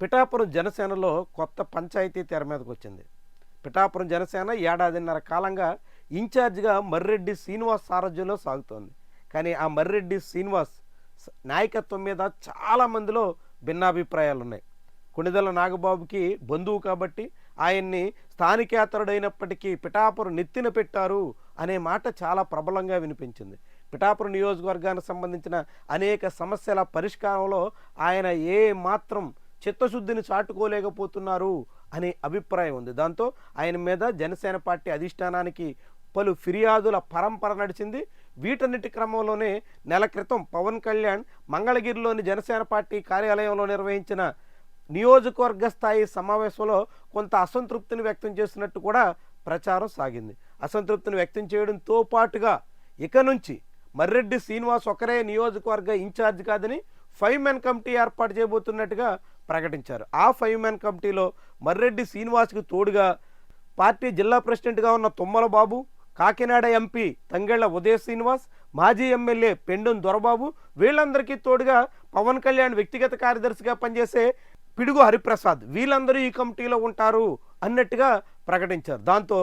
పిఠాపురం జనసేనలో కొత్త పంచాయతీ తెర మీదకొచ్చింది. పిఠాపురం జనసేన ఏడాదిన్నర కాలంగా ఇన్ఛార్జిగా మర్రెడ్డి శ్రీనివాస్ సారథ్యంలో సాగుతోంది. కానీ ఆ మర్రెడ్డి శ్రీనివాస్ నాయకత్వం మీద చాలామందిలో భిన్నాభిప్రాయాలున్నాయి. కొణిదెల నాగబాబుకి బంధువు కాబట్టి ఆయన్ని స్థానికేతరుడైనప్పటికీ పిఠాపురం నెత్తిన పెట్టారు అనే మాట చాలా ప్రబలంగా వినిపించింది. పిఠాపురం నియోజకవర్గానికి సంబంధించిన అనేక సమస్యల పరిష్కారంలో ఆయన ఏ మాత్రం చిత్తశుద్ధిని చాటుకోలేకపోతున్నారు అనే అభిప్రాయం ఉంది. దాంతో ఆయన మీద జనసేన పార్టీ అధిష్టానానికి పలు ఫిర్యాదుల పరంపర నడిచింది. వీటన్నిటి క్రమంలోనే నెల క్రితం పవన్ కళ్యాణ్ మంగళగిరిలోని జనసేన పార్టీ కార్యాలయంలో నిర్వహించిన నియోజకవర్గ స్థాయి సమావేశంలో కొంత అసంతృప్తిని వ్యక్తం చేసినట్టు కూడా ప్రచారం సాగింది. అసంతృప్తిని వ్యక్తం చేయడంతో పాటుగా ఇక నుంచి మర్రెడ్డి శ్రీనివాస్ ఒకరే నియోజకవర్గ ఇన్ఛార్జ్ కాదని 5 మెన్ కమిటీ ఏర్పాటు చేయబోతున్నట్టుగా ప్రకటించారు. ఆ 5 మెన్ కమిటీలో మర్రెడ్డి శ్రీనివాస్కి తోడుగా పార్టీ జిల్లా ప్రెసిడెంట్గా ఉన్న తుమ్మల బాబు, కాకినాడ ఎంపీ తంగెళ్ల ఉదయ శ్రీనివాస్, మాజీ ఎమ్మెల్యే పెండెం దొరబాబు, వీళ్ళందరికీ తోడుగా పవన్ కళ్యాణ్ వ్యక్తిగత కార్యదర్శిగా పనిచేసే పిడుగు హరిప్రసాద్, వీళ్ళందరూ ఈ కమిటీలో ఉంటారు అన్నట్టుగా ప్రకటించారు. దాంతో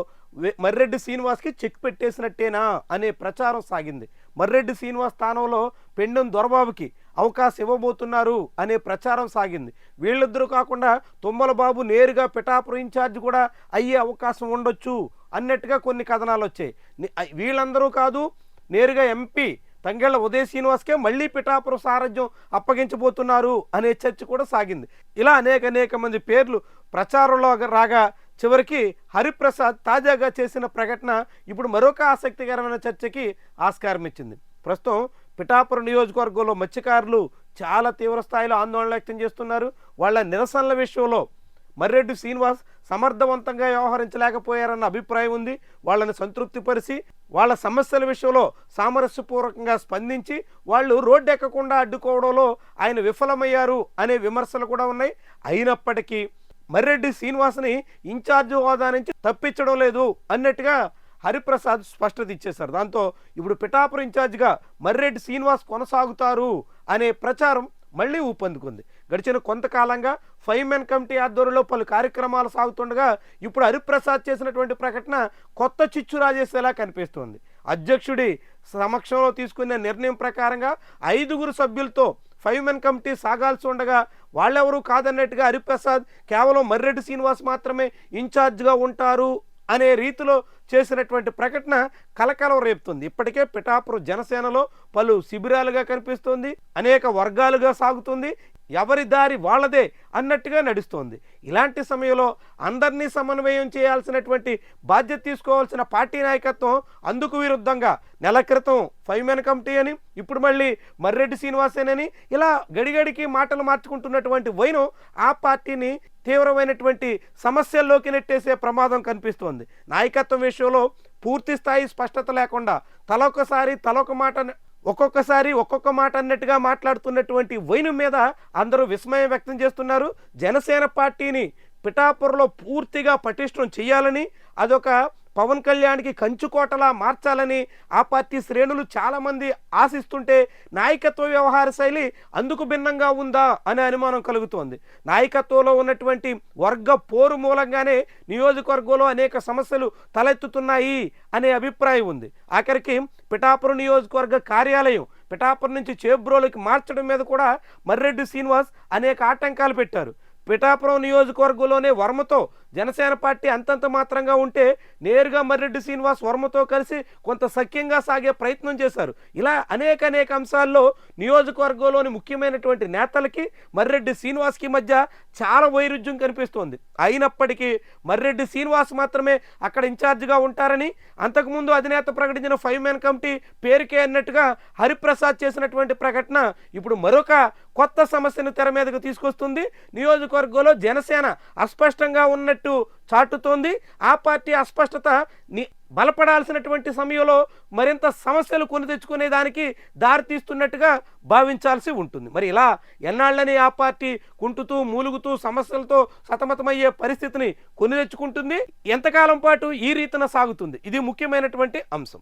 మర్రెడ్డి శ్రీనివాస్కి చెక్ పెట్టేసినట్టేనా అనే ప్రచారం సాగింది. మర్రెడ్డి శ్రీనివాస్ స్థానంలో పెండెం దొరబాబుకి అవకాశం ఇవ్వబోతున్నారు అనే ప్రచారం సాగింది. వీళ్ళిద్దరూ కాకుండా తుమ్మల బాబు నేరుగా పిఠాపురం ఇన్ఛార్జ్ కూడా అయ్యే అవకాశం ఉండొచ్చు అన్నట్టుగా కొన్ని కథనాలు వచ్చాయి. వీళ్ళందరూ కాదు, నేరుగా ఎంపీ తంగెళ్ల ఉదయ శ్రీనివాస్కే మళ్ళీ పిఠాపురం సారథ్యం అప్పగించబోతున్నారు అనే చర్చ కూడా సాగింది. ఇలా అనేక మంది పేర్లు ప్రచారంలో రాగా చివరికి హరిప్రసాద్ తాజాగా చేసిన ప్రకటన ఇప్పుడు మరొక ఆసక్తికరమైన చర్చకి ఆస్కారం ఇచ్చింది. ప్రస్తుతం పిఠాపురం నియోజకవర్గంలో మత్స్యకారులు చాలా తీవ్ర స్థాయిలో ఆందోళన వ్యక్తం చేస్తున్నారు. వాళ్ళ నిరసనల విషయంలో మర్రెడ్డి శ్రీనివాస్ సమర్థవంతంగా వ్యవహరించలేకపోయారన్న అభిప్రాయం ఉంది. వాళ్ళని సంతృప్తిపరిచి వాళ్ళ సమస్యల విషయంలో సామరస్యపూర్వకంగా స్పందించి వాళ్ళు రోడ్డు ఎక్కకుండా అడ్డుకోవడంలో ఆయన విఫలమయ్యారు అనే విమర్శలు కూడా ఉన్నాయి. అయినప్పటికీ మర్రెడ్డి శ్రీనివాస్ని ఇన్ఛార్జ్ హోదా నుంచి తప్పించడం లేదు అన్నట్టుగా హరిప్రసాద్ స్పష్టత ఇచ్చేశారు. దాంతో ఇప్పుడు పిఠాపురం ఇన్ఛార్జిగా మర్రెడ్డి శ్రీనివాస్ కొనసాగుతారు అనే ప్రచారం మళ్ళీ ఊపందుకుంది. గడిచిన కొంతకాలంగా 5 మెన్ కమిటీ ఆధ్వర్యంలో పలు కార్యక్రమాలు సాగుతుండగా ఇప్పుడు హరిప్రసాద్ చేసినటువంటి ప్రకటన కొత్త చిచ్చు రాజేసేలా కనిపిస్తోంది. అధ్యక్షుడి సమక్షంలో తీసుకున్న నిర్ణయం ప్రకారంగా 5 సభ్యులతో 5 మెన్ కమిటీ సాగాల్సి ఉండగా వాళ్ళెవరూ కాదన్నట్టుగా హరిప్రసాద్ కేవలం మర్రెడ్డి శ్రీనివాస్ మాత్రమే ఇన్ఛార్జ్గా ఉంటారు అనే రీతిలో చేసినటువంటి ప్రకటన కలకలం రేపుతుంది. ఇప్పటికే పిఠాపురం జనసేనలో పలు శిబిరాలుగా కనిపిస్తోంది, అనేక వర్గాలుగా సాగుతుంది, ఎవరి దారి వాళ్ళదే అన్నట్టుగా నడుస్తోంది. ఇలాంటి సమయంలో అందరినీ సమన్వయం చేయాల్సినటువంటి బాధ్యత తీసుకోవాల్సిన పార్టీ నాయకత్వం అందుకు విరుద్ధంగా నెల క్రితం 5 మెన్ కమిటీ అని, ఇప్పుడు మళ్ళీ మర్రెడ్డి శ్రీనివాసేనని ఇలా గడిగడికి మాటలు మార్చుకుంటున్నటువంటి వైనం ఆ పార్టీని తీవ్రమైనటువంటి సమస్యల్లోకి నెట్టేసే ప్రమాదం కనిపిస్తోంది. నాయకత్వం విషయంలో పూర్తి స్థాయి స్పష్టత లేకుండా ఒక్కొక్కసారి ఒక్కొక్క మాట అన్నట్టుగా మాట్లాడుతున్నటువంటి వైనం మీద అందరూ విస్మయం వ్యక్తం చేస్తున్నారు. జనసేన పార్టీని పిఠాపురంలో పూర్తిగా పటిష్టం చేయాలని, అదొక పవన్ కళ్యాణ్కి కంచుకోటలా మార్చాలని ఆ పార్టీ శ్రేణులు చాలామంది ఆశిస్తుంటే నాయకత్వ వ్యవహార శైలి అందుకు భిన్నంగా ఉందా అనే అనుమానం కలుగుతోంది. నాయకత్వంలో ఉన్నటువంటి వర్గ పోరు మూలంగానే నియోజకవర్గంలో అనేక సమస్యలు తలెత్తుతున్నాయి అనే అభిప్రాయం ఉంది. ఆఖరికి పిఠాపురం నియోజకవర్గ కార్యాలయం పిఠాపురం నుంచి చేబ్రోలుకి మార్చడం మీద కూడా మర్రెడ్డి శ్రీనివాస్ అనేక ఆటంకాలు పెట్టారు. పిఠాపురం నియోజకవర్గంలోనే వర్మతో జనసేన పార్టీ అంతంత మాత్రంగా ఉంటే నేరుగా మర్రెడ్డి శ్రీనివాస్ వర్మతో కలిసి కొంత సఖ్యంగా సాగే ప్రయత్నం చేశారు. ఇలా అనేక అంశాల్లో నియోజకవర్గంలోని ముఖ్యమైనటువంటి నేతలకి మర్రెడ్డి శ్రీనివాస్కి మధ్య చాలా వైరుధ్యం కనిపిస్తోంది. అయినప్పటికీ మర్రెడ్డి శ్రీనివాస్ మాత్రమే అక్కడ ఇన్ఛార్జిగా ఉంటారని అంతకుముందు అధినేత ప్రకటించిన 5 మెన్ కమిటీ పేరుకే అన్నట్టుగా హరిప్రసాద్ చేసినటువంటి ప్రకటన ఇప్పుడు మరొక కొత్త సమస్యను తెర మీదకు తీసుకొస్తుంది. నియోజకవర్గంలో జనసేన అస్పష్టంగా ఉన్నట్టు చాటుతోంది. ఆ పార్టీ అస్పష్టత బలపడాల్సినటువంటి సమయంలో మరింత సమస్యలు కొని తెచ్చుకునే దానికి దారితీస్తున్నట్టుగా భావించాల్సి ఉంటుంది. మరి ఇలా ఎన్నాళ్ళని ఆ పార్టీ కుంటుతూ మూలుగుతూ సమస్యలతో సతమతమయ్యే పరిస్థితిని కొని తెచ్చుకుంటుంది? ఎంతకాలం పాటు ఈ రీతిన సాగుతుంది? ఇది ముఖ్యమైనటువంటి అంశం.